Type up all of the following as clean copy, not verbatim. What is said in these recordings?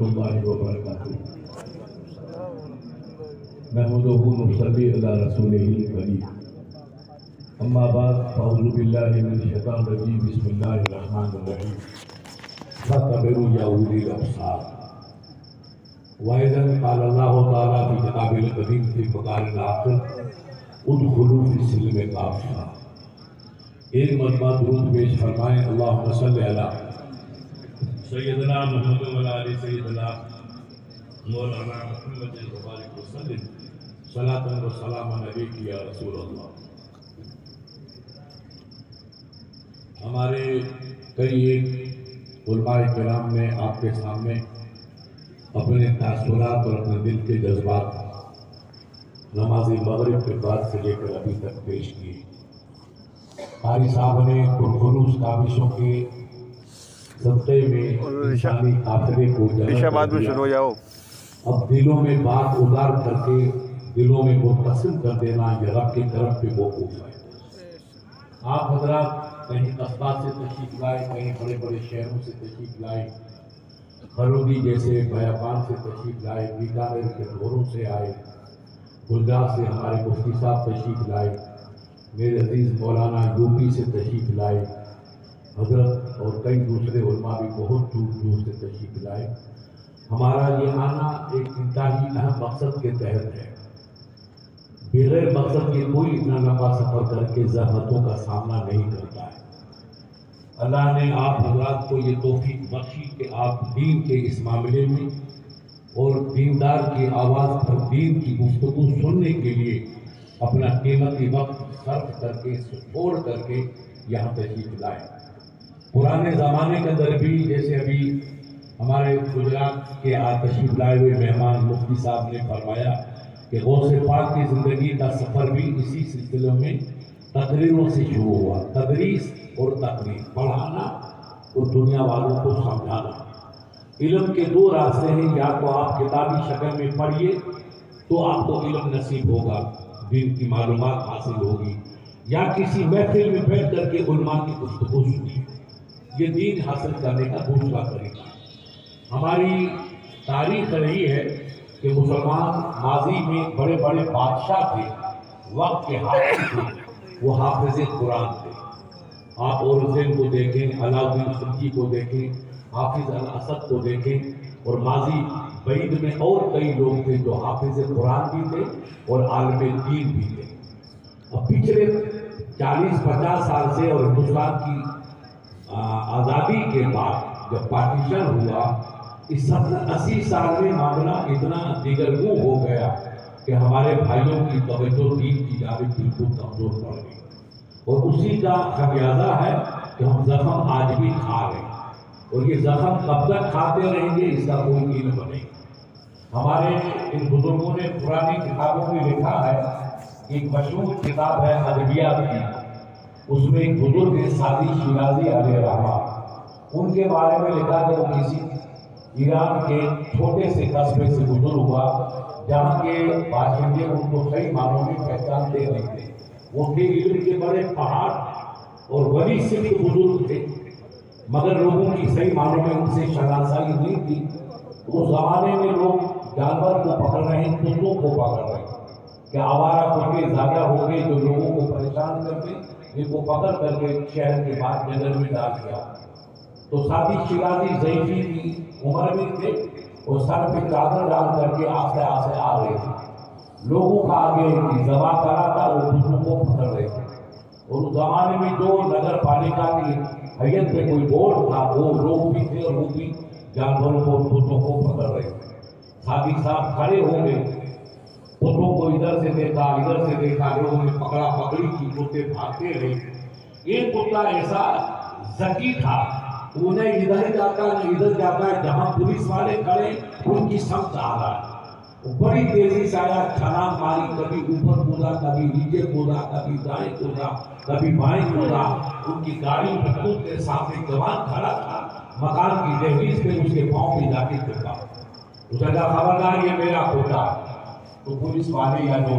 اللہ وبرکاتہ نحمدہ ونصلی علی رسولہ الکریم اما بعد فاعوذ باللہ من الشیطان الرجیم بسم اللہ الرحمن الرحیم فاعتبروا یا اولی الابصار وَإِذًا قال اللہ تعالیٰ فی کتاب القدیم فی مقام الآخر ادخلوا فی السلم کافہ۔ ایک مرتبہ درود پیش فرمائیں اللہم صلی علی سیدنا محمد و علی سیدنا مولانا محمد وبارک وسلم صلاۃ و سلام علیک یا رسول اللہ۔ ہمارے کئی ایک علماء کرام نے آپ کے سامنے اپنے تاثرات اور اپنے دل کے جذبات نماز مغرب کے بعد سے لے کر ابھی تک پیش کیے۔ قاری صاحب نے پرخلوص کاوشوں کے صدقے میں انسانی قافلے کو جمع کر دیا۔ اب دلوں میں بات اتار کر کے دلوں میں منقسم کر دینا یہ رب کی طرف پہ موقوف ہے۔ آپ حضرات کہیں قصبات سے تشریف لائے، کہیں بڑے بڑے شہروں سے تشریف لائے، خرودی جیسے بیابان سے تشریف لائے، بیکانیر کے دھوروں سے آئے، گلجار سے ہمارے مفتی صاحب تشریف لائے، میرے عزیز مولانا یوپی سے تشریف لائے، حضرت اور کئی دوسرے علماء بھی بہت دور دور سے تشریف لائے۔ ہمارا یہ آنا ایک انتہائی اہم مقصد کے تحت ہے۔ بغیر مقصد کے کوئی اتنا لمبا سفر کر کے زحمتوں کا سامنا نہیں کرتا ہے۔ اللہ نے آپ حضرات کو یہ توفیق بخشی کہ آپ دین کے اس معاملے میں اور دیندار کی آواز پر دین کی گفتگو سننے کے لیے اپنا قیمتی وقت صرف کر کے چھوڑ کر کے یہاں تشریف لائے۔ پرانے زمانے کے اندر بھی جیسے ابھی ہمارے گجرات کے تشریف لائے ہوئے مہمان مفتی صاحب نے فرمایا کہ غوث پاک کی زندگی کا سفر بھی اسی سلسلے میں تقریروں سے شروع ہوا۔ تدریس اور تقریر، پڑھانا اور دنیا والوں کو سمجھانا۔ علم کے دو راستے ہیں، یا تو آپ کتابی شکل میں پڑھیے تو آپ کو علم نصیب ہوگا، دین کی معلومات حاصل ہوگی، یا کسی محفل میں بیٹھ کر کے علماء کی گفتگو سنیے، یہ دین حاصل کرنے کا دوسرا طریقہ۔ ہماری تاریخ رہی ہے کہ مسلمان ماضی میں بڑے بڑے بادشاہ تھے، وقت کے حاکم تھے، وہ حافظ قرآن تھے۔ آپ اورنگزیب کو دیکھیں، علاؤالدین خلجی کو دیکھیں، حافظ الاسد کو دیکھیں، اور ماضی بعید میں اور کئی لوگ تھے جو حافظ قرآن بھی تھے اور عالم دین بھی تھے۔ اب پچھلے 40-50 سال سے اور ہندوستان کی آزادی کے بعد جب پارٹیشن ہوا، اس 70-80 سال میں معاملہ اتنا دیگرگوں ہو گیا کہ ہمارے بھائیوں کی توجہ دین کی جانب بالکل کمزور پڑ گئی، اور اسی کا خمیازہ ہے کہ ہم زخم آج بھی کھا رہے ہیں، اور یہ زخم کب تک کھاتے رہیں گے اس کا کوئی علم نہیں۔ ہمارے ان بزرگوں نے پرانی کتابوں میں لکھا ہے، ایک مشہور کتاب ہے ادبیات کی، اس میں ایک بزرگ ہے سعدی شیرازی علیہ رحمہ، ان کے بارے میں لکھا کہ وہ کسی ایران کے چھوٹے سے قصبے سے گزر ہوا جہاں کے باشندے ان کو صحیح معنوں میں پہچانتے نہیں تھے۔ وہ تھے علم کے بڑے پہاڑ اور ولی صرف بزرگ تھے، مگر لوگوں کی صحیح معنوں میں ان سے شناسائی نہیں تھی۔ اس زمانے میں لوگ جانور کو پکڑ رہے ہیں، کتوں کو پکڑ رہے ہیں کہ آوارہ کتے زیادہ ہو گئے جو لوگوں کو پریشان کرتے، جن کو پکڑ کر کے شہر کے بعد جنگل میں ڈال دیا۔ تو سعدی شیرازی ضعیفی کی عمر میں تھے اور سر پہ چادر ڈال کر کے آستے آستے آ رہے تھے۔ لوگوں کا آگے کی زبان کرا تھا، وہ کتوں کو پکڑ رہے تھے، اور اس زمانے میں جو نگر پالیکا کی حیت پہ کوئی بورڈ تھا وہ لوگ بھی تھے اور وہ بھی جانوروں کو کتوں کو پکڑ رہے تھے۔ سعدی صاحب کھڑے ہو گئے، کتوں کو ادھر سے دیکھا، لوگوں نے پکڑا پکڑی کی، کتے بھاگتے رہے۔ ایک کتا ایسا ذکی تھا، انہیں ادھر جاتا ہے ادھر جاتا ہے، جہاں پولیس والے کھڑے ان کی سمت آ رہا ہے، بڑی تیزی سے آیا، چھلانگ ماری، کبھی اوپر کودا، کبھی نیچے کودا، کبھی دائیں کودا، کبھی بائیں کودا۔ ان کی گاڑی بکوت کے ساتھ ایک جوان کھڑا تھا، مکان کی دہلیز پہ اس کے پاؤں پہ جا کے ٹکا۔ اس نے کہا خبردار یہ میرا کھوتا۔ تو پولیس والے یا جو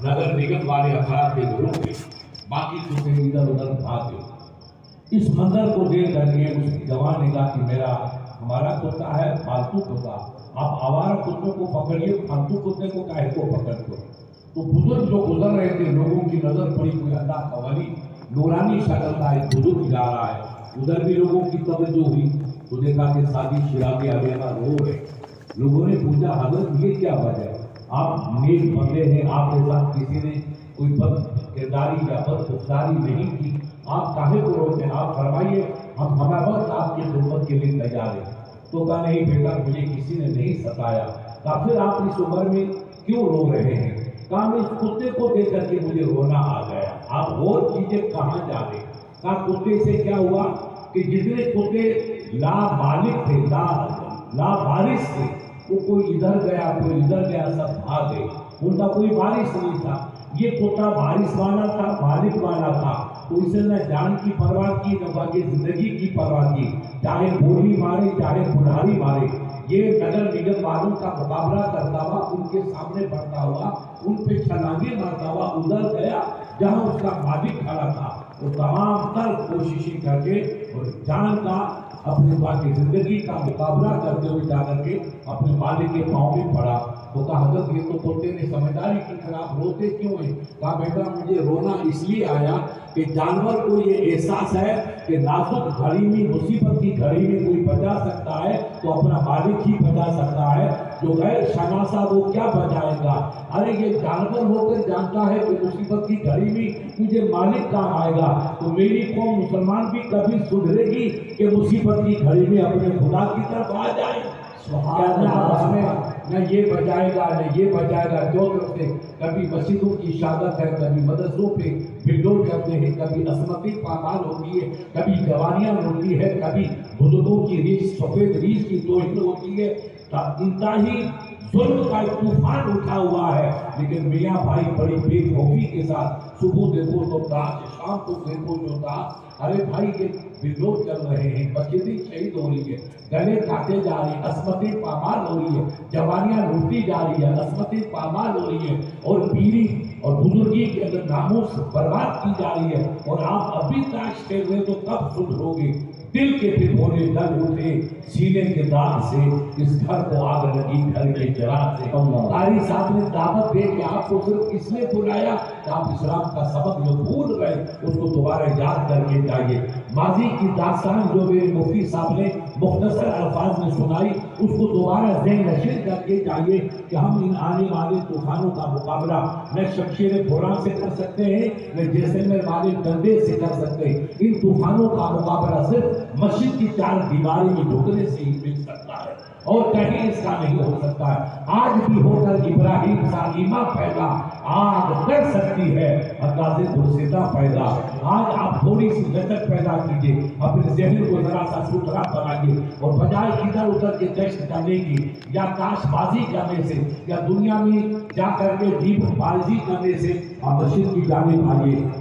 نگر نگم والے افراد کے گروہ کے باقی کتے ادھر ادھر بھاگ گئے۔ اس منظر کو دیکھ کر کے اس جوان نے کہا کہ میرا ہمارا کتا ہے فالتو کتا، آپ آوارہ کتوں کو پکڑیے، فالتو کتے کو کاہے کو پکڑتے ہو؟ تو بزرگ جو گزر رہے تھے، لوگوں کی نظر پڑی، کوئی اللہ کا ولی نورانی شکل کا ایک بزرگ جا رہا ہے، ادھر بھی لوگوں کی توجہ ہوئی تو دیکھا کہ سادی شرابی علیحدہ رو رہے۔ لوگوں نے پوچھا حضرت یہ کیا وجہ ہے؟ آپ نیک بندے ہیں، آپ کے ساتھ کسی نے کوئی بد کرداری یا بد گفتاری نہیں کی، آپ کاہے کو روتے ہیں؟ آپ فرمائیے، ہم ہمارا وقت آپ کی خدمت کے لیے تیار ہیں۔ تو کہا نہیں بیٹا، مجھے کسی نے نہیں ستایا۔ کہا پھر آپ اس عمر میں کیوں رو رہے ہیں؟ کہا میں اس کتے کو دیکھ کر کے مجھے رونا آ گیا۔ آپ اور چیزیں کہاں جا رہے؟ کہا کتے سے کیا ہوا کہ جتنے کتے لا مالک تھے، لا وارث تھے، وہ کوئی ادھر گیا کوئی ادھر گیا، سب بھاگ گئے، ان کا کوئی وارث نہیں تھا۔ یہ کتا وارث والا تھا، مالک والا تھا، تو اسے نہ جان کی پرواہ کی نہ باقی زندگی کی پرواہ کی، چاہے بوڑھی مارے چاہے بڑھاری مارے۔ یہ نگر نگم والوں کا مقابلہ کرتا ہوا، ان کے سامنے بڑھتا ہوا، ان پہ چھلانگیں مارتا ہوا ادھر گیا جہاں اس کا مالک کھڑا تھا۔ وہ تمام تر کوششیں کر کے اور جان کا اپنے باقی زندگی کا مقابلہ کرتے ہوئے جا کر کے اپنے مالک کے پاؤں میں پڑا۔ تو کہا حضرت یہ تو کتے نے سمجھداری کی خلاف روتے کیوں ہیں؟ کہا بیٹا مجھے رونا اس لیے آیا کہ جانور کو یہ احساس ہے کہ نازک گھڑی میں، مصیبت کی گھڑی میں کوئی بچا سکتا ہے تو اپنا مالک ہی بچا سکتا ہے، جو غیر شناسا وہ کیا بچائے گا؟ ارے یہ جانور ہو کر جانتا ہے کہ مصیبت کی گھڑی میں مجھے مالک کام آئے گا، تو میری قوم مسلمان بھی کبھی سدھرے گی کہ مصیبت کی گھڑی میں اپنے خدا کی طرف آ جائے؟ نہ یہ بچائے گا نہ یہ بچائے گا، جو طرف سے کبھی مسجدوں کی شہادت ہے، کبھی مدرسوں پہ بلڈور کرتے ہیں، کبھی عصمتی پامال ہوتی ہے، کبھی جوانیاں ہوتی ہے، کبھی بزرگوں کی ریس، سفید ریس کی توہین ہوتی ہے، انتہائی ظلم کا ایک طوفان اٹھا ہوا ہے۔ لیکن میاں بھائی بڑی بے خوفی کے ساتھ صبح دیکھو تو تاج، شام کو دیکھو جو تاج، ارے بھائی یہ بلڈور کر رہے ہیں، مسجدیں شہید ہو رہی ہے، گلے کاٹے جا رہی ہیں، عصمتیں پامال ہو رہی ہے، جوانیاں لوٹی جا رہی ہے، عصمتیں پامال ہو رہی ہے، اور پیری اور بزرگی کے اندر ناموس برباد کی جا رہی ہے، اور آپ ابھی تاش کھیل رہے تو کب سدھرو گے؟ دل کے بھگونے جل اٹھے سینے کے داغ سے، اس گھر کو آگ لگی گھر کے چراغ سے۔ قاری صاحب نے دعوت دے کہ آپ کو صرف اس لیے بلایا کہ آپ اسلام کا سبق جو بھول گئے اس کو دوبارہ یاد کر کے جائیے۔ ماضی کی داستان جو میرے مفتی صاحب نے مختصر الفاظ میں سنائی، اس کو دوبارہ ذہن نشین کر کے جائیے کہ ہم ان آنے والے طوفانوں کا مقابلہ نہ شمشیر پوران سے کر سکتے ہیں، نہ جیسلمیر والے ڈنڈے سے کر سکتے ہیں۔ ان طوفانوں کا مقابلہ صرف مسجد کی چار دیواری میں جھکنے سے ہی مل سکتا ہے، اور کہیں اس کا نہیں ہو سکتا ہے۔ آج بھی ہو کر ابراہیم سالیمہ پیدا، آگ کر سکتی ہے انداز درستہ پیدا۔ آج آپ تھوڑی سی لچک پیدا کیجئے، اپنے ذہن کو ذرا سا ستھرا بنائیے، اور بجائے ادھر ادھر کے جشن کرنے کی یا تاش بازی کرنے سے یا دنیا میں جا کر کے جیب بازی کرنے سے آپ مسجد کی جانب آئیے،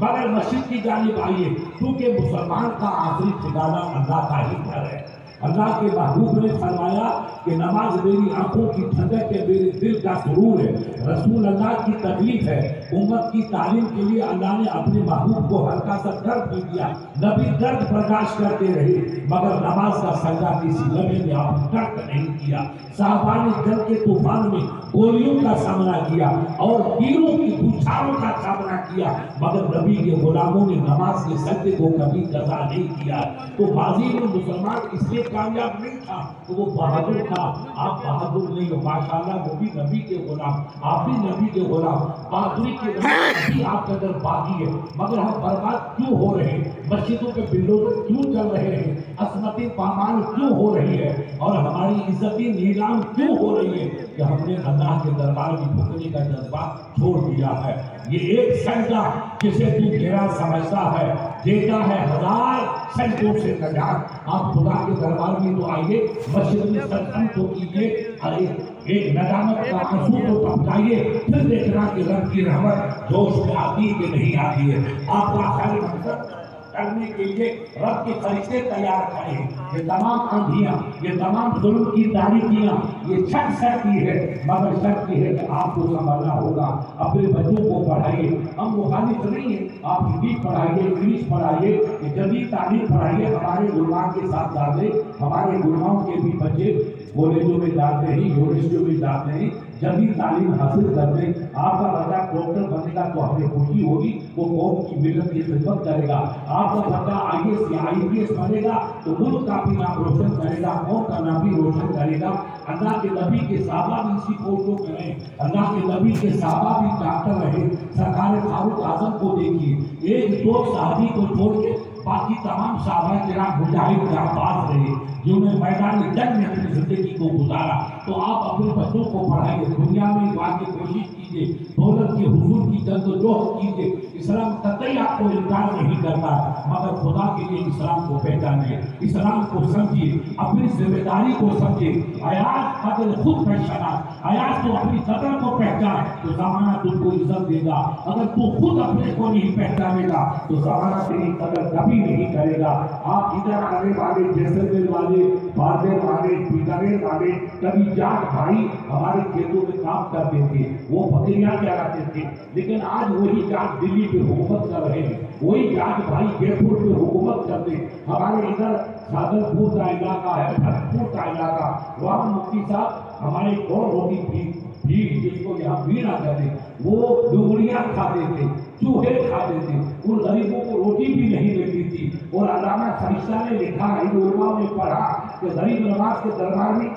مگر مسجد کی جانب آئیے، کیونکہ مسلمان کا آخری ٹھکانہ اللہ کا ہی گھر ہے۔ اللہ کے محبوب نے فرمایا کہ نماز میری آنکھوں کی ٹھنڈک ہے، میرے دل کا سرور ہے۔ رسول اللہ کی تکلیف ہے، امت کی تعلیم کے لیے اللہ نے اپنے محبوب کو ہلکا سا درد بھی دیا، نبی درد برداشت کرتے رہے، مگر نماز کا سجدہ کسی لمحے میں آپ نے ترک نہیں کیا۔ صحابہ نے جنگ کے طوفان میں گولیوں کا سامنا کیا اور تیروں کی بوچھاروں کا سامنا کیا، مگر نبی کے غلاموں نے نماز کے سجدے کو کبھی قضا نہیں کیا۔ تو ماضی میں مسلمان اس لیے کامیاب نہیں تھا تو وہ بہادر تھا، آپ بہادر نہیں ہو، ماشاءاللہ وہ بھی نبی کے غلام، آپ بھی نبی کے غلام، بہادری کے ابھی آپ کے اندر باقی ہے، مگر ہم برباد کیوں ہو رہے ہیں؟ مسجدوں کے بلڈوزر کیوں چل رہے ہیں؟ عصمتیں پامال کیوں ہو رہی ہے؟ اور ہماری عزتیں نیلام کیوں ہو رہی ہے؟ کہ ہم نے اللہ کے دربار میں جھکنے کا جذبہ چھوڑ دیا ہے۔ یہ ایک سجدہ جسے تو گرا سمجھتا ہے دیتا ہے ہزار سجدوں سے نجات۔ آپ خدا کے دربار میں تو آئیے، مسجد میں سرخم تو کیجئے، ایک ندامت کا آنسو تو ٹپکائیے، پھر دیکھنا کہ رب کی رحمت جوش میں آتی ہے کہ نہیں آتی ہے۔ آپ کا خیر مقصد کرنے کے لیے رب کے فرشتے تیار کھڑے ہیں۔ یہ تمام آندھیاں، یہ تمام ظلم کی تاریکیاں، یہ چھٹ سکتی ہے، مگر شرط یہ ہے کہ آپ کو سنبھلنا ہوگا، اپنے بچوں کو پڑھائیے۔ ہم مخالف نہیں ہیں آپ ہندی پڑھائیے، انگلش پڑھائیے، جدید تعلیم پڑھائیے. ہمارے علماء کے ساتھ جاتے، ہمارے علماؤں کے بھی بچے کالجوں میں جاتے ہیں، یونیورسٹیوں میں جاتے ہیں، جدید تعلیم حاصل کرتے ہیں. آپ کا بچہ ڈاکٹر بنے گا تو ہمیں خوشی ہوگی، وہ قوم کی ملت کی خدمت کرے گا. آپ کا بچہ IAS یا IPS بنے گا تو ملک کا بھی نام روشن کرے گا، قوم کا نام بھی روشن کرے گا. اللہ کے نبی کے صحابہ بھی اسی پوسٹوں پہ رہے، اللہ کے نبی کے صحابہ بھی ڈاکٹر رہے. سرکار فاروق اعظم کو دیکھیے، ایک دو صحابی کو چھوڑ کے باقی تمام صحابہ کرام مجاہد جانباز رہے، جنہوں نے میدان جنگ میں اپنی زندگی کو گزارا. تو آپ اپنے بچوں کو پڑھائیے، دنیا میں واقعی کوشش کیجیے، دولت کے حصول کی جدوجہد کیجیے. اسلام قطعی آپ کو انکار نہیں کرتا، مگر خدا کے لیے اسلام کو پہچانیے، اسلام کو سمجھیے، اپنی ذمہ داری کو سمجھیے. ایاز قدر خود پہچانا، ایاز تو اپنی قدر کو پہچان تو زمانہ تم کو عزت دے گا. اگر تو خود اپنے کو نہیں پہچانے گا تو زمانہ تیری قدر کبھی نہیں کرے گا. آپ ادھر آنے والے، جیسلمیر والے، بارڈر والے، بیکانیر والے، کبھی جاٹ بھائی ہمارے کھیتوں میں کام کرتے تھے، وہ بکریاں چراتے تھے. لیکن آج وہی جاٹ دلی پہ حکومت کر رہے ہیں، وہی جاٹ بھائی جے پور پہ حکومت کرتے. ہمارے ادھر شاہجہاں کا علاقہ ہے، بھرتپور کا علاقہ، وہاں مفتی صاحب ہمارے کون ہوتی تھی بھیڑ، جس کو یہاں بھیڑا کہتے، وہ ڈوریاں کھاتے تھے، چوہے کھاتے تھے، ان غریبوں کو روٹی بھی نہیں ملتی تھی. اور علامہ فرشتہ نے لکھا، ان علماء نے پڑھا کہ غریب نواز کے دربار میں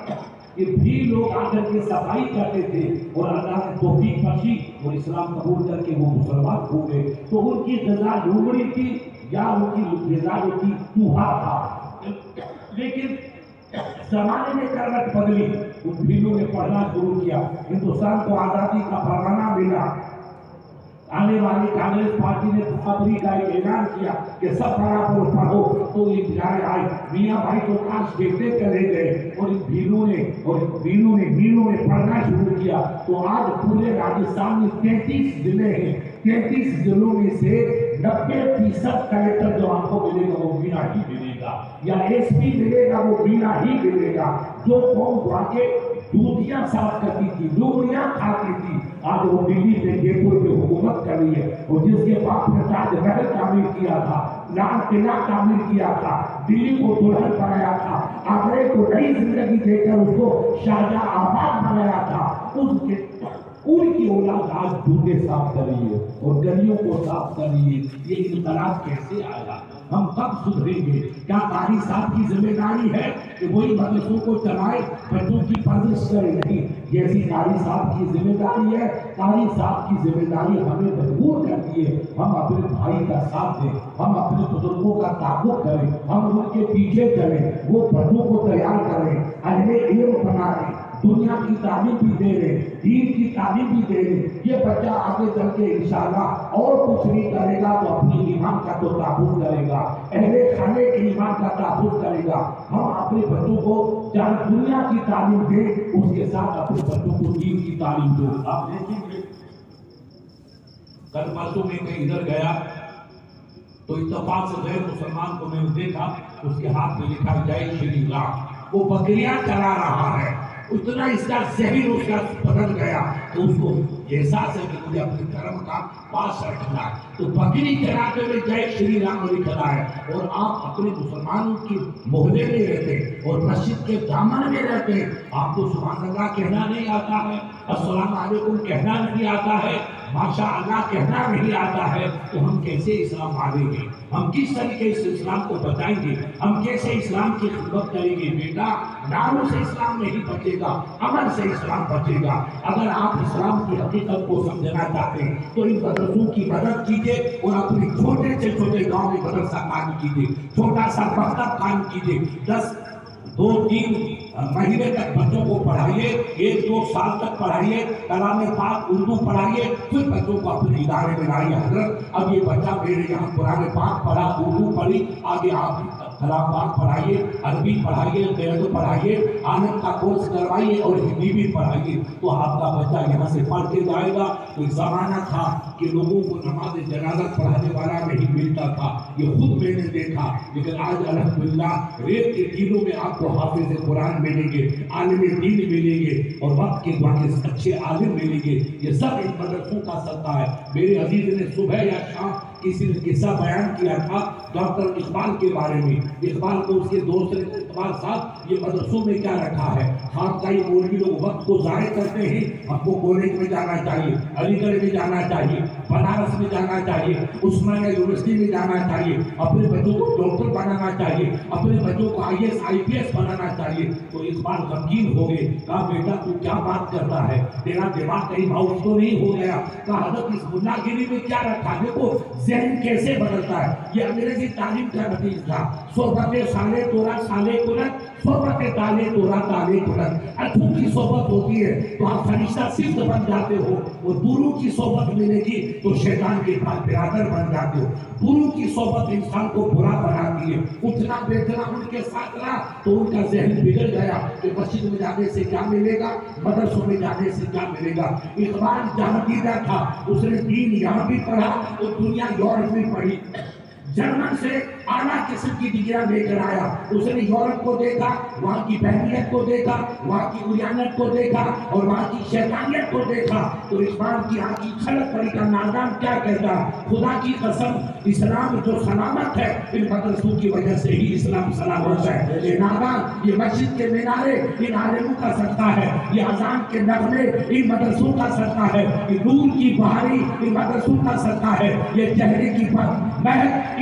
یہ بھی لوگ آ کر کے صفائی کرتے تھے اور اللہ نے توفیق بخشی اور اسلام قبول کر کے وہ مسلمان ہو گئے. تو ان کی غذا ڈوگری تھی یا ان کی غذا جو تھی چوہا تھا. لیکن زمانے میں کروٹ بدلی، ان بھیلوں نے پڑھنا شروع کیا. ہندوستان کو آزادی کا پروانہ ملا. آنے والی کانگریس پارٹی نے برابری کا ایک اعلان کیا کہ سب برابر پڑھو. تو یہ بجائے آئے میاں بھائی تو کاش دیکھتے چلے گئے اور ان بھیلوں نے پڑھنا شروع کیا. تو آج پورے راجستھان میں 33 ضلع ہیں، 33 ضلعوں میں سے 90% کلیکٹر جو آپ کو ملے گا وہ مینا ہی ملے گا، یا SP ملے گا وہ مینا ہی ملے گا. جو قوم واقع دودھیاں صاف کرتی تھی، لوڑیاں کھاتی تھی، آج وہ دلی پہ جے پور پہ حکومت کر رہی ہے. اور جس کے باپ نے تاج محل تعمیر کیا تھا، لال قلعہ تعمیر کیا تھا، دلی کو دلہن بنایا تھا، آگرے کو نئی زندگی دے کر اس کو شاہجہاں آباد بنایا تھا، ان کی اولاد آج دودھے صاف کر رہی ہے اور گلیوں کو صاف کر رہی ہے. یہ انقلاب کیسے آیا؟ ہم کب سدھریں گے؟ کیا قاری صاحب کی ذمہ داری ہے کہ وہی مدرسوں کو چلائے، بچوں کی پرورش کرے؟ نہیں، جیسی قاری صاحب کی ذمہ داری ہے، قاری صاحب کی ذمہ داری ہمیں مجبور کرتی ہے ہم اپنے بھائی کا ساتھ دیں، ہم اپنے بزرگوں کا تعاقب کریں، ہم ان کے پیچھے چلیں، وہ بچوں کو تیار کریں، اہل علم بنائیں، دنیا کی تعلیم بھی دے رہے، دین کی تعلیم بھی دے رہے. یہ بچہ آگے چل کے انشاءاللہ اور کچھ نہیں کرے گا تو اپنی ایمان کا تو تحفظ کرے گا، اہل خانے کے ایمان کا تحفظ کرے گا. ہم اپنے بچوں کو چاہے دنیا کی تعلیم دیں، اس کے ساتھ اپنے بچوں کو دین کی تعلیم دو. آپ دیکھیں گے کل پرسوں میں کہیں ادھر گیا تو اتفاق سے غیر مسلمان کو میں نے دیکھا، اس کے ہاتھ میں لکھا جے شری رام. وہ بکریاں چلا رہا ہے، اتنا اس کا ذہن اس کا بدل گیا تو اس کو احساس ہے کہ مجھے اپنے دھرم کا پاس رکھنا ہے. تو بکری چراتے ہوئے جے شری رام لکھا ہے. اور آپ اپنے مسلمانوں کی محلے میں رہتے اور مسجد کے دامن میں رہتے، آپ کو سبحان اللہ کہنا نہیں آتا ہے، السلام علیکم کہنا نہیں آتا ہے، ماشاء اللہ کہنا نہیں آتا ہے، تو ہم کیسے اسلام مانیں گے؟ ہم کس طریقے سے اسلام کو بتائیں گے؟ ہم کیسے اسلام کی خدمت کریں گے؟ بیٹا، نعروں سے اسلام نہیں بچے گا، عمل سے اسلام بچے گا. اگر آپ اسلام کی حقیقت کو سمجھنا چاہتے ہیں تو ان مدرسوں کی مدد کیجیے اور اپنے چھوٹے سے چھوٹے گاؤں میں مدرسہ قائم کیجیے، چھوٹا سا مکتب قائم کیجیے. 2-3 مہینے تک بچوں کو پڑھائیے، 1-2 سال تک پڑھائیے، کلام پاک اردو پڑھائیے، پھر بچوں کو اپنے ادارے میں لائیے. حضرت اب یہ بچہ میرے یہاں قرآن پاک پڑھا، اردو پڑھی، آگے آپ کلام پاک پڑھائیے، عربی پڑھائیے، تیلگو پڑھائیے، آنند کا کورس کروائیے اور ہندی بھی پڑھائیے. تو آپ کا بچہ یہاں سے پڑھ کے جائے گا. ایک زمانہ تھا کہ لوگوں کو نماز جنازہ پڑھانے والا نہیں ملتا تھا، یہ خود میں نے دیکھا، لیکن آج الحمدللہ ریت کے ٹیلوں میں آپ کو حافظ قرآن ملیں گے، عالم دین ملیں گے، اور وقت کے واقع اچھے عالم ملیں گے۔ یہ سب ان مدرسوں کا صدقہ ہے۔ میرے عزیز نے صبح یا شام کسی نے قصہ بیان کیا تھا ڈاکٹر اقبال کے بارے میں۔ اقبال کو اس کے دوست نے، اقبال صاحب یہ مدرسوں میں کیا رکھا ہے؟ خانقاہی مولوی لوگ وقت کو ضائع کرتے ہیں، ہم کو کالج میں جانا چاہیے، علی گڑھ میں جانا چاہیے، بنارس میں جانا چاہیے، عثمانیہ یونیورسٹی میں جانا چاہیے، اپنے بچوں کو ڈاکٹر بنانا چاہیے، اپنے بچوں کو IAS IPS بنانا چاہیے۔ تو اقبال غمگین ہو گئے، کہا بیٹا تو کیا بات کرتا ہے، تیرا دماغ کہیں ماؤس تو نہیں ہو گیا؟ کہا حضرت اس ملا گیری میں کیا رکھا؟ دیکھو ذہن کیسے بدلتا ہے۔ یہ انگریزی تعلیم کا نتیجہ تھا۔ صحبت سالے تورا سالے کنت، صحبت تالے تورا تالے کنت۔ اچھوں کی صحبت ہوتی ہے تو آپ فرشتہ صفت بن جاتے ہو، اور بروں کی صحبت ملے گی تو شیطان کے پاس برادر بن جاتے ہو۔ بروں کی صحبت انسان کو برا بناتی ہے۔ اٹھنا بیٹھنا ان کے ساتھ رہا تو ان کا ذہن بگڑ گیا کہ مسجد میں جانے سے کیا ملے گا، مدرسوں میں جانے سے کیا ملے گا۔ اقبال جہاں تھا، اس نے دین یہاں بھی پڑھا اور دنیا یورپ میں پڑھی۔ جرمن سے اعلیٰ قسم کی ڈگریاں لے کر آیا۔ اس نے یورپ کو دیکھا، وہاں کی بہنیت کو دیکھا، وہاں کی اریانت کو دیکھا اور وہاں کی شیطانیت کو دیکھا۔ تو اقبال کی آنکھ کھلک پڑی کا نادان کیا کہتا؟ خدا کی قسم اسلام جو سلامت ہے ان مدرسوں کی وجہ سے ہی اسلام سلامت ہے۔ یہ نادان، یہ مسجد کے مینارے ان عالموں کا صدقہ ہے، یہ اذان کے نغمے ان مدرسوں کا صدقہ ہے، یہ نور کی بہاری ان مدرسوں کا صدقہ ہے، یہ چہرے کی مہک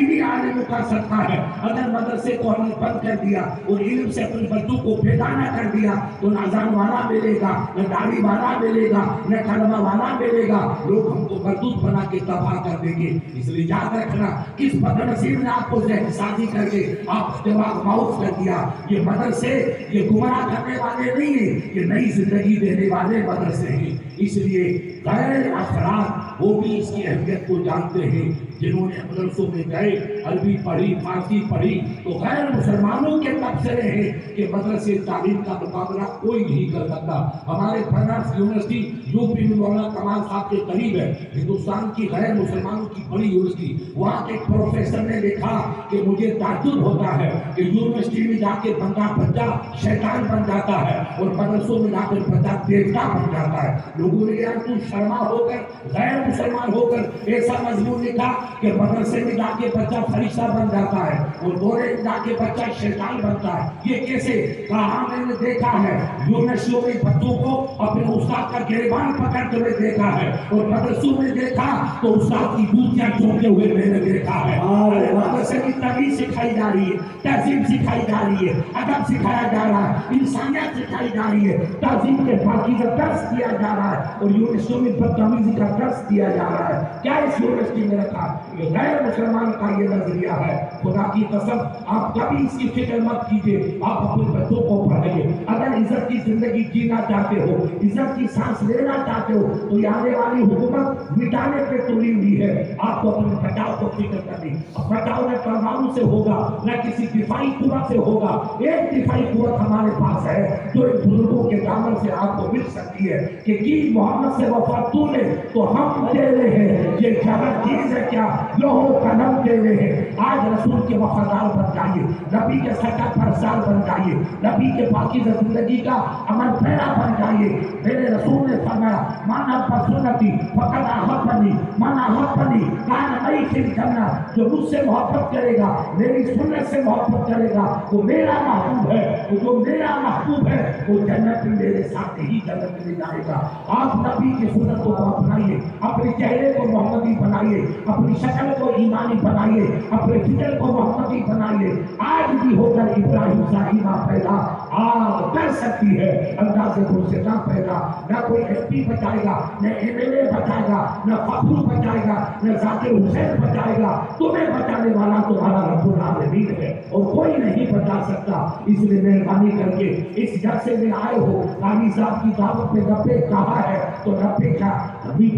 انہی عالموں کا صدقہ ہے۔ اگر مدرسے کو ہم نے بند کر دیا اور علم سے اپنے بچوں کو بیگانہ کر دیا تو نہ اذان والا ملے گا، نہ داڑھی والا ملے گا، نہ کلمہ والا ملے گا، لوگ ہم کو مردود بنا کے تباہ کر دیں گے۔ اس لیے یاد رکھنا کس بدنصیب نے آپ کو ذہن سازی کر کے آپ دماغ ماؤس کر دیا۔ یہ مدرسے یہ گمراہ کرنے والے نہیں ہیں، یہ نئی زندگی دینے والے مدرسے ہیں۔ اس لیے غیر افراد وہ بھی اس کی اہمیت کو جانتے ہیں جنہوں نے مدرسوں میں گئے، عربی پڑھی، فارسی پڑھی، تو غیر مسلمانوں کے تبصرے ہیں کہ مدرسے تعلیم کا مقابلہ کوئی نہیں کر سکتا۔ ہمارے بنارس یونیورسٹی UP میں مولانا کمال صاحب کے قریب ہے، ہندوستان کی غیر مسلمانوں کی بڑی یونیورسٹی۔ وہاں کے پروفیسر نے لکھا کہ مجھے تعجب ہوتا ہے کہ یونیورسٹی میں جا کے بچہ شیطان بن جاتا ہے اور مدرسوں میں جا کر بچہ دیوتا بن جاتا ہے۔ لوگوں نے یار تو شرما ہو کر غیر مسلمان ہو کر ایسا مضمون لکھا کہ مدرسے میں جا کے بچہ فرشتہ بن جاتا ہے اور دورے میں جا کے بچہ شیطان بنتا ہے۔ یہ کیسے؟ کہاں میں نے دیکھا ہے یونیورسٹیوں میں بچوں کو اپنے استاد کا گریبان پکڑتے ہوئے دیکھا ہے اور مدرسوں میں دیکھا تو استاد کی جوتیاں چومتے ہوئے میں نے دیکھا ہے۔ مدرسے کی تمیز سکھائی جا رہی ہے، تہذیب سکھائی جا رہی ہے، ادب سکھایا جا رہا ہے، انسانیت سکھائی جا رہی ہے، تہذیب کے پاکیزہ درس دیا جا رہا ہے اور یونیورسٹیوں میں بدتمیزی کا درس دیا جا رہا ہے۔ کیا اس یونیورسٹی میں رکھا؟ یہ غیر مسلمان کا یہ نظریہ ہے۔ خدا کی قسم آپ کبھی اس کی فکر مت کیجیے، آپ اپنے بچوں کو پڑھائیے۔ اگر عزت کی زندگی جینا چاہتے ہو، عزت کی سانس لینا چاہتے ہو تو یہ آنے والی حکومت مٹانے پہ تلی ہوئی ہے۔ آپ کو اپنے بچاؤ کو فکر کرنی، بچاؤ نہ تلواروں سے ہوگا نہ کسی دفاعی قوت سے ہوگا۔ ایک دفاعی قوت ہمارے پاس ہے جو ان بزرگوں کے دامن سے آپ کو مل سکتی ہے کہ کی محمد سے وفا تو نے تو ہم تیرے ہیں، یہ جگہ چیز ہے کیا لوہو قلم تیرے ہیں۔ آج رسول کے وفادار بن جائیے، نبی کے سچا پرسار بن جائیے، نبی کے پاکیزہ زندگی کا عمل پیرا بن جائیے۔ میرے رسول نے فرمایا من احب سنتی فقد احبنی، من احبنی کان معی فی الجنہ، جو مجھ سے محبت کرے گا، میری سنت سے محبت کرے گا، وہ میرا محبوب ہے، وہ جو میرا محبوب ہے وہ جنت میں میرے ساتھ ہی جنت میں جائے گا۔ آپ نبی کی سنتوں کو اپنائیے، اپنے چہرے کو محمدی بنائیے، اپنی شکل کو ایمانی بنائیے، اپنے فکر کو محمدی بنائیے۔ آج بھی ہو کر ابراہیم صاحبہ پیدا آگ کر سکتی ہے، اللہ سے سے نہ پیدا۔ نہ کوئی MP بچائے گا، نہ MLA بچائے گا، نہ فخر بچائے گا، نہ ذاکر حسین بچائے گا، تمہیں بچانے والا تمہارا رب العالمین ہے۔ اور کوئی نہیں بتا سکتا. اس لیے مہربانی کر کے اس جلسے میں آئے ہو، قاضی صاحب کی دعوت میں 90 کہا ہے تو 90 کا 90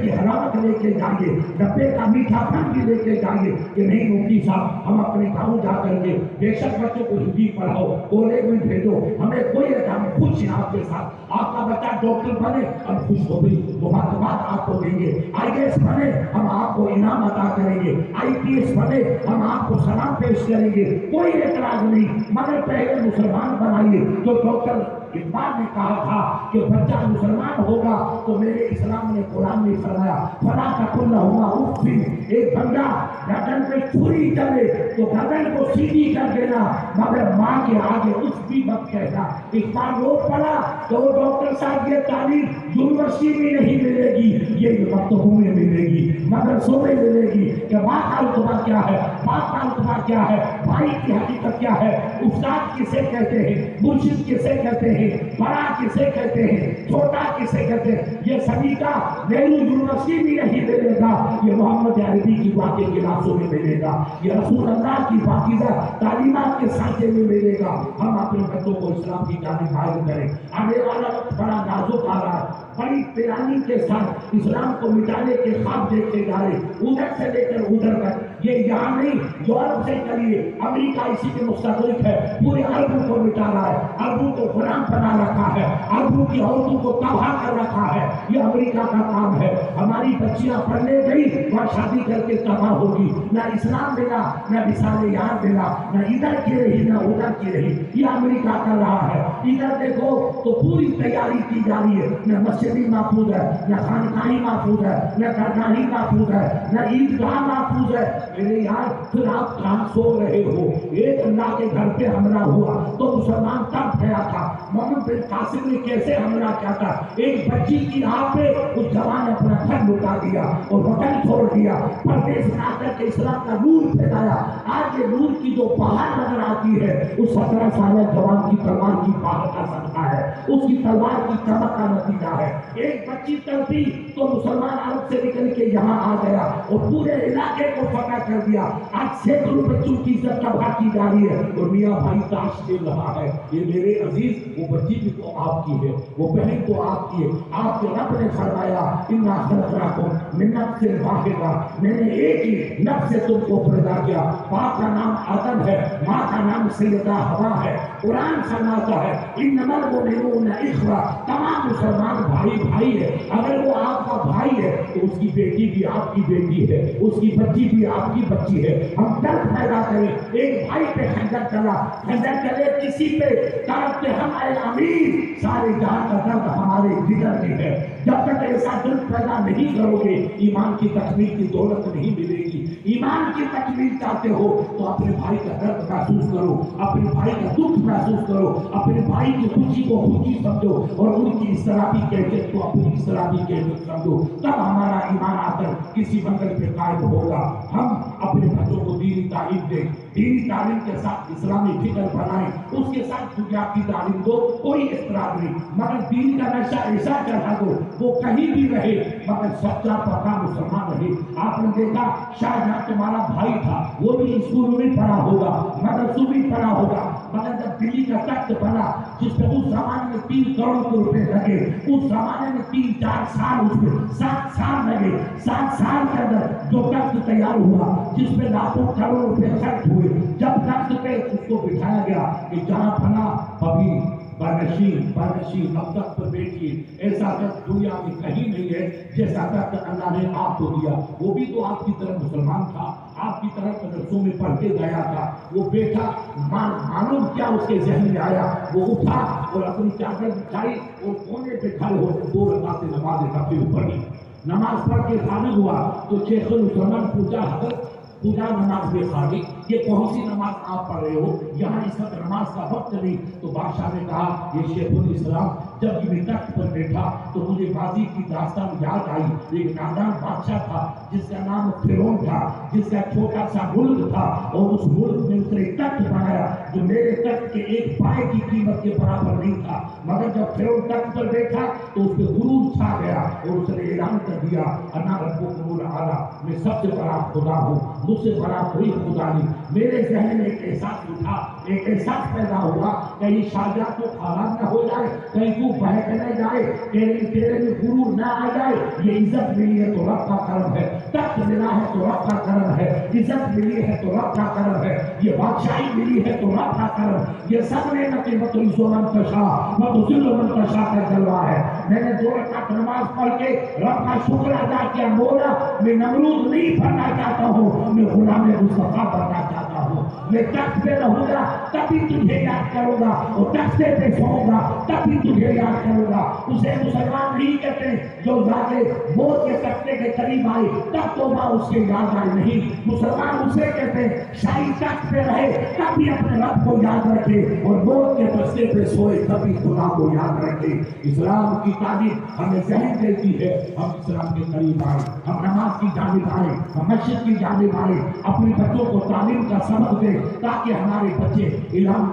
کی حلاوت لے کے جائیے، 90 کا میٹھا پن بھی لے کے جائیے کہ نہیں مفتی صاحب ہم اپنے گاؤں جا کر کے بے شک بچوں کو ہندی پڑھاؤ، کالج میں بھیجو، ہمیں کوئی ہم خوش ہیں آپ کے ساتھ. آپ کا بچہ ڈاکٹر بنے ہم خوش ہو گئی، مبارکباد آپ کو دیں گے. IAS بنے ہم آپ کو انعام عطا کریں گے، IPS بنے ہم آپ کو سلام پیش کریں گے، کوئی اعتراض نہیں، مگر پہلے مسلمان بنائیے. جو ڈاکٹر اقبال نے کہا تھا کہ بچہ مسلمان ہوگا تو میرے اسلام نے قرآن میں فرمایا فلا تقل لہما اف، ایک بندہ گردن پہ چھری چلے تو گردن کو سیدھی کر دینا، مگر ماں کے آگے اس بھی مت کہنا. اقبال روز پڑا تو وہ ڈاکٹر صاحب یہ تعلیم یونیورسٹی میں نہیں ملے گی، یہ مکتبوں میں ملے گی، مدرسوں میں ملے گی کہ ماں کا رتبہ کیا ہے، باپ کا رتبہ کیا ہے، بھائی کی حقیقت کیا ہے، استاد کسے کہتے ہیں، مرشد کسے کہتے ہیں، بڑا کسے کہتے ہیں، چھوٹا کسے کہتے ہیں. یہ سبھی کا نہرو یونیورسٹی بھی نہیں ملے گا، یہ محمد عربی کی واقع کلاسوں میں ملے گا، یہ رسول اللہ کی پاکیزہ تعلیمات کے سانچے میں ملے گا. ہم اپنے بچوں کو اسلام کی جانب مائل کریں. آنے والا وقت بڑا نازک آ رہا ہے، بڑی پیرانی کے ساتھ اسلام کو مٹانے کے خواب دیکھے جا رہے، ادھر سے لے کر ادھر تک. یہ یہاں نہیں، یورپ سے چلیے، امریکہ اسی کے مستحق ہے، پورے عربوں کو مٹا رہا ہے، عربوں کو غلام بنا رکھا ہے، عربوں کی عورتوں کو تباہ کر رکھا ہے. یہ امریکہ کا کام ہے. ہماری بچیاں پڑھنے گئی وہاں شادی کر کے تباہ ہوگی، نہ اسلام ملا، نہ مثال یار ملا، نہ ادھر کی رہی نہ ادھر کی رہی. یہ امریکہ کر رہا ہے. ادھر دیکھو تو پوری تیاری کی جا رہی ہے، نہ مسجدی محفوظ ہے، نہ خانقاہی محفوظ ہے، نہ درگاہی محفوظ ہے، نہ عیدگاہ محفوظ ہے. میرے یار پھر آپ کہاں سو رہے ہو؟ ایک اللہ کے گھر پہ حملہ ہوا تو مسلمان کب پھیلا تھا؟ محمد بن قاسم نے کیسے حملہ کیا تھا؟ ایک بچی کی راہ پہ اس جوان نے اپنا گھر لٹا دیا اور وطن چھوڑ دیا، پردیس میں آ کر کے اسلام کا نور پھیلایا. آج یہ نور کی جو پہاڑ نظر آتی ہے اس 17 سالہ جوان کی تلوار کی پہاڑ کا صدقہ ہے، اس کی تلوار کی چمک کا نتیجہ ہے. ایک بچی تڑپی تو مسلمان عرب سے نکل کے یہاں آ گیا اور پورے علاقے کو فتح کر دیا. آج سینکڑوں بچوں کی عزت تباہ کی جا رہی ہے اور میاں بھائی تاش کھیل رہا ہے. یہ میرے عزیز وہ بچی بھی تو آپ کی ہے، وہ بہن تو آپ کی ہے. آپ کے رب نے فرمایا انا خلقناکم من نفس واحدہ، میں نے ایک ہی نفس سے تم کو پیدا کیا. باپ کا نام آدم ہے، ماں کا نام سیدہ حوا ہے. قرآن فرماتا ہے انما المؤمنون اخوہ، تمام مسلمان بھائی بھائی ہے. اگر وہ آپ کا بھائی ہے تو اس کی بیٹی بھی آپ کی بیٹی ہے، اس کی بچی بھی آپ کی بچی ہے. ہم درد پیدا کریں، ایک بھائی پہ خنجر چلا، خنجر چلے کسی پہ تڑپتے ہم اے امیر، سارے جہاں کا درد ہمارے جگر میں ہے. جب تک ایسا درد پیدا نہیں کرو گے ایمان کی تکمیل کی دولت نہیں ملے گی. ایمان کی تکمیل چاہتے ہو تو اپنے بھائی کا درد محسوس کرو، اپنے بھائی کا دکھ محسوس کرو، اپنے بھائی کی خوشی کو خوشی سمجھو اور ان کی اضطرابی کیفیت کو اپنی اضطرابی کیفیت سمجھو. تب ہمارا ایمان آ کر کسی منزل پہ قائم ہوگا. ہم اپنے بچوں کو دینی تعلیم دیں، دینی تعلیم کے ساتھ اسلامی فکر بنائیں، اس کے ساتھ دنیا کی تعلیم دو، کوئی اضطراب نہیں، مگر دین کا نشہ ایسا چڑھا دو وہ کہیں بھی رہے مگر سچا پکا مسلمان رہے. آپ نے دیکھا شاہجہاں تمہارا بھائی تھا، وہ بھی اسکول میں پڑھا ہوگا، مدرسوں میں پڑھا ہوگا، مگر جب دلی کا تخت بنا جس پہ اس زمانے میں 3 کروڑ روپے لگے، اس زمانے میں 3-4 سال، اس میں 7 سال لگے، 7 سال کے اندر جو تخت تیار ہوا جس پہ لاکھوں کروڑ روپے خرچ ہوئے، جب تخت پہ اس کو بٹھایا گیا کہ جہاں بنا ابھی بانشین اب تخت پر بیٹھیے، ایسا تخت دنیا میں کہیں نہیں ہے جیسا تخت اللہ نے آپ کو دیا. وہ بھی تو آپ کی طرح مسلمان تھا، آپ کی طرح مدرسوں میں پڑھ کے گیا تھا. وہ بیٹھا، معلوم کیا اس کے ذہن میں آیا، وہ اٹھا اور اپنی چادر بچھائی اور کونے پہ کھڑے ہو 2 رکعتیں نماز تفسیر پڑھی. نماز پڑھ کے فارغ ہوا تو شیخ المسلمان پوچھا حضرت پوجا نماز میں خالی، یہ کون سی نماز آپ پڑھ رہے ہو؟ یہاں اس وقت نماز کا وقت نہیں. تو بادشاہ نے کہا یہ شیخ الاسلام جب یہ تخت پر بیٹھا تو مجھے ماضی کی داستان یاد آئی۔ ایک نادان بادشاہ تھا جس کا نام فرعون تھا، جس کا چھوٹا سا ملک تھا، اور اس ملک میں اس نے تخت بنایا جو میرے تخت کے ایک پائے کی قیمت کے برابر نہیں تھا۔ مگر جب فرعون تخت پر بیٹھا تو اس پہ غرور چھا گیا اور اس نے اعلان کر دیا، انا ربکم الاعلی، میں سب سے بڑا خدا ہوں، مجھ سے بڑا کوئی خدا نہیں۔ میرے ذہن میں ایک احساس اٹھا، ایک احساس پیدا ہوا، کہیں شاہجہاں تو خراب نہ ہو جائے، کہیں تو بہک نہ جائے، تیرے میں غرور نہ آ جائے۔ یہ عزت ملی ہے تو رب کا کرم ہے، تخت ملا ہے تو رب کا کرم ہے، عزت ملی ہے تو رب کا کرم ہے، یہ بادشاہی ملی ہے تو رب کا کرم۔ یہ سب نعمتیں وتعز من تشاء وتذل من تشاء کا جلوہ ہے۔ میں نے 2 رکعت نماز پڑھ کے رب کا شکر ادا کیا، مولا میں نمرود نہیں بننا چاہتا ہوں، میں غلام مصطفیٰ بننا چاہتا ہوں۔ میں تخت پہ رہوں گا تبھی تجھے یاد کروں گا، اور تخت پہ سوؤں گا تبھی تجھے یاد کروں گا۔ اسے مسلمان نہیں کہتے جو زیادہ موت کے تختے کے قریب آئے تب توبہ اس کے یاد آئے، نہیں، مسلمان اسے کہتے ہیں شاہی تخت پہ رہے تبھی اپنے رب کو یاد رکھے، اور موت کے تختے پہ سوئے تبھی خدا کو یاد رکھے۔ اسلام کی تعلیم ہمیں ذہن دیتی ہے، ہم اسلام کے قریب آئے، ہم نماز کی جانب آئے، ہم مسجد کی جانب آئے، اپنے بچوں کو تعلیم کا سبق دیں تاکہ ہمارے بچے اسلام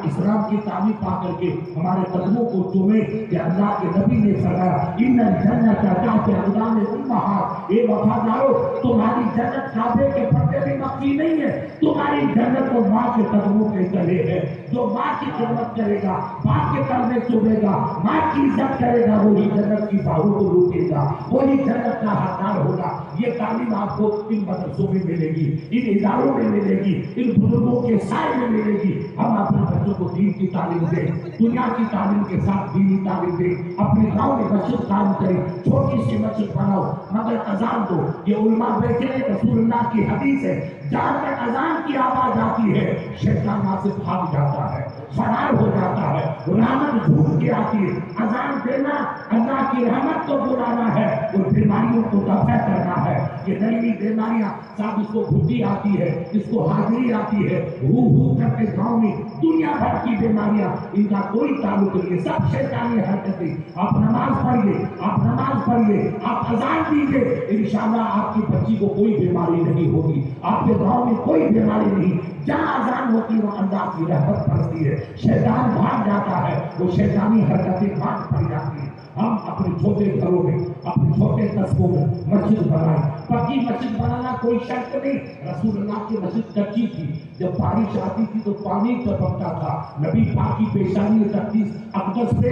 کی تعلیم پا کر کے ہمارے قدموں کو چومیں کہ اللہ کے نبی نے فرمایا ان الجنت تحت اقدام امہات، اے وفادارو تمہاری جنت کعبے کے پردے میں مخفی نہیں ہے، تمہاری جنت تو ماں کے قدموں کے تلے ہے۔ جو ماں کی خدمت کرے گا، ماں کے قدمیں چومے گا، ماں کی عزت کرے گا، وہی جنت کی باہوں کو لوٹے گا، وہی جنت کا حقدار ہوگا۔ یہ تعلیم آپ کو ان مدرسوں میں ملے گی، ان اداروں میں ملے گی، ان بزرگوں کے سائے میں ملے گی۔ ہم اپنے بچوں کو دین کی تعلیم دیں، دنیا کی تعلیم کے ساتھ دینی تعلیم دیں، اپنے گاؤں میں مسجد قائم کریں، چھوٹی سی مسجد بناؤ مگر اذان دو۔ یہ علماء بیٹھے ہیں، رسول اللہ کی حدیث ہے جہاں تک اذان کی آواز آتی ہے شیطان وہاں سے بھاگ جاتا ہے، فرار ہو جاتا ہے، رحمت ڈھونڈ کے آتی ہے۔ اذان دینا اللہ کی رحمت کو بلانا ہے اور بیماریوں کو دفع کرنا ہے۔ یہ نئی نئی بیماریاں، صاحب اس کو گھٹی آتی ہے، اس کو حاضری آتی ہے، ہو کر کے گاؤں میں دنیا بھر کی بیماریاں، ان کا کوئی تعلق نہیں ہے، سب شیطانی حرکتیں۔ آپ نماز پڑھیے، آپ نماز پڑھیے، آپ اذان دیجیے، انشاءاللہ آپ کی بچی کو کوئی بیماری نہیں ہوگی، آپ کے گاؤں میں کوئی بیماری نہیں۔ جہاں اذان ہوتی ہے وہاں اللہ کی رحمت برستی ہے، شیطان بھاگ جاتا ہے، وہ شیطانی حرکتیں بھاگ پڑ جاتی ہیں۔ ہم اپنے چھوٹے گھروں میں، اپنے چھوٹے قصبوں میں مسجد بنائیں۔ پکی مسجد بنانا کوئی شرط نہیں، رسول اللہ کی مسجد کچی تھی، جب بارش آتی تھی تو پانی ٹپکتا تھا، نبی پاک کی پیشانی تقدیس اقدس پہ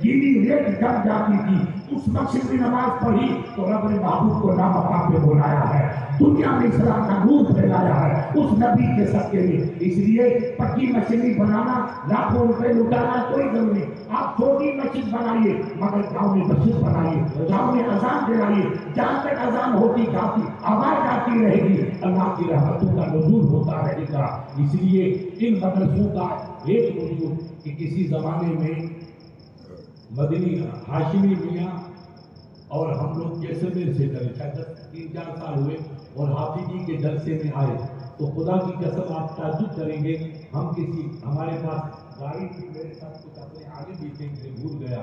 گیلی ریت جم جاتی تھی، اس مسجد میں نماز پڑھی تو رب نے محبوب کو نامقام پہ بلایا ہے، دنیا میں اسلام کا نور پھیلایا ہے اس نبی کے صدقے میں۔ اس لیے پکی مسجد بنانا، لاکھوں روپے لٹانا کوئی ضرور نہیں، آپ چھوٹی مسجد بنائیے مگر گاؤں میں مسجد بنائیے، گاؤں میں اذان دلائیے، جہاں تک اذان ہوتی جاتی آواز آتی رہے گی اللہ کی رحمتوں کا نزول ہوتا رہے گا۔ اس لیے ان مدرسوں کا ایک موضوع کہ کسی زمانے میں مدنی ہاشمی میاں اور ہم لوگ جیسلمیر سے چلے، شاید 3-4 سال ہوئے اور حافظ جی کے جلسے میں آئے تو خدا کی قسم آپ تعجب کریں گے، ہمارے پاس گاڑی تھی، میرے ساتھ کچھ اپنے عالم بھی تھے، مجھے بھول گیا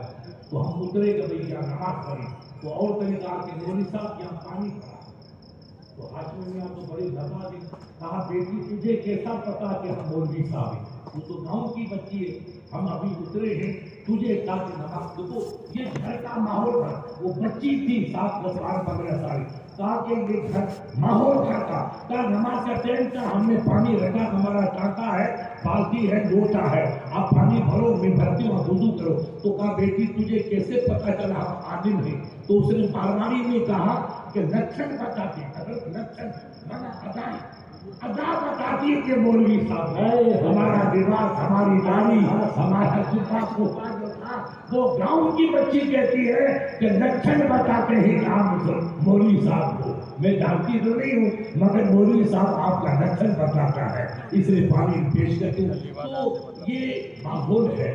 تو ہم اترے کہ بھئی کیا نماز پڑھی تو اور طریقہ کے مولوی صاحب یہاں پانی پڑا تو ہاشمی میاں تو بڑی دھما دی، کہا بیٹی تجھے کیسا پتا کہ ہم مولوی صاحب ہیں، وہ تو گاؤں کی بچی ہے، ہم ابھی اترے ہیں، تجھے کہا کہ نماز تو یہ گھر کا ماحول تھا، وہ بچی تھی 7 10 12 15 سال، کہا کہ یہ گھر ماحول گھر کا، کہا نماز کا ٹائم تھا، ہم نے پانی رکھا، ہمارا ٹانکا ہے، بالٹی ہے، لوٹا ہے، آپ پانی بھرو، میں بھرتی ہوں، وضو کرو۔ تو کہا بیٹی تجھے کیسے پتا چلا ہم عالم ہیں؟ تو اس نے مارواڑی میں کہا کہ لچھن بتاتی، حضرت لچھن مانا ادا بتاتی ہے کہ مولوی صاحب ہے، ہمارا لباس، ہماری داڑھی، ہمارا جبہ کوفہ جو تھا وہ گاؤں کی بچی کہتی ہے کہ لچھن بتاتے ہیں کہ آپ مولوی صاحب کو، میں جانتی تو نہیں ہوں مگر مولوی صاحب آپ کا لچھن بتاتا ہے، اس لیے پانی پیش کرتے ہیں۔ تو یہ ماحول ہے